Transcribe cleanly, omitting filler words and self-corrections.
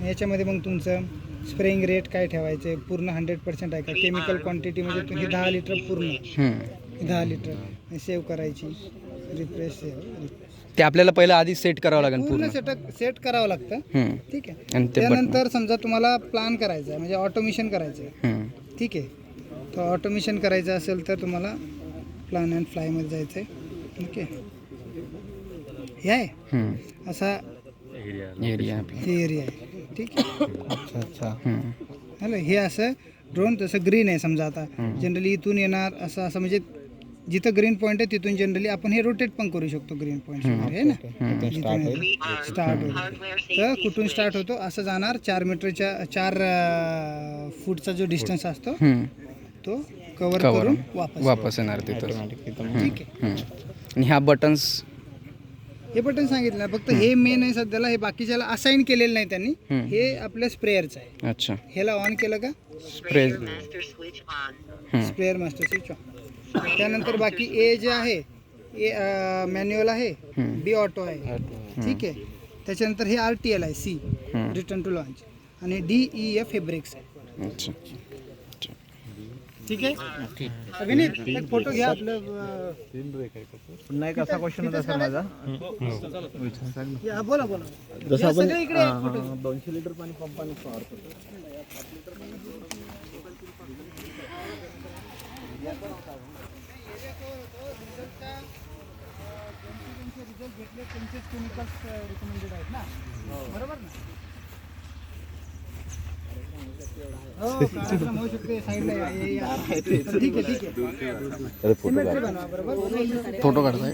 याच्यामध्ये मग तुमचं स्प्रेइंग रेट काय ठेवायचं आहे, पूर्ण 100% आहे का, केमिकल क्वांटिटीमध्ये तुम्ही 10 लिटर पूर्ण 10 लिटर सेव्ह करायची, रिफ्रेश सेव्ह. ते आपल्याला पहिलं आधी सेट करावं लागेल पूर्ण सेट करावं लागतं. ठीक आहे. त्यानंतर समजा तुम्हाला प्लान करायचं आहे म्हणजे ऑटोमेशन करायचं आहे. ठीक आहे. तर ऑटोमेशन करायचं असेल तर तुम्हाला प्लान अँड फ्लायमध्ये जायचं आहे. ठीक आहे. हे आहे असा एरिया हे एरिया आहे. ठीक आहे. अच्छा. हॅलो, हे असं ड्रोन तसं ग्रीन आहे समजा. आता जनरली इथून येणार असं असं म्हणजे जिथं ग्रीन पॉईंट आहे तिथून जनरली आपण हे रोटेट पण करू शकतो. ग्रीन पॉईंट आहे ना, स्टार्ट होतो. तर कुठून स्टार्ट होतो असं जाणार 4 मीटरच्या 4 फूटचा जो डिस्टन्स असतो तो कव्हर करून वापस येणार तिथं. ठीक आहे. आणि ह्या बटन्स, हे बटन सांगितलं ना, फक्त हे मेन आहे सध्याला. हे बाकीच्याला असाइन केलेलं नाही त्यांनी. हे आपल्या स्प्रेअरचं आहे. अच्छा, ह्याला ऑन केलं का spray sprayer master switch on. त्यानंतर बाकी ए जे आहे ए मॅन्युअल आहे, बी ऑटो आहे. ठीक आहे. त्याच्यानंतर हे RTL आहे, सी रिटर्न टू लॉन्च, आणि DEF हे ब्रेक्स आहे. अच्छा. ठीक आहे. अभिनीत एक फोटो घ्या आपलं. पुन्हा एक असा क्वेश्चन होता सर माझा. बोला बोला. जसं आपण इकडे 200 लिटर पाणी पंपाने फवारतो. रिझल्ट घेतले त्यांचेच केमिकल्स रिकमेंडेड आहेत ना, बरोबर ना. हो, कार्यक्रम होऊ शकते साईडला. ठीक आहे. सिमेट्री बनवा, बरोबर. फोटो काढताय.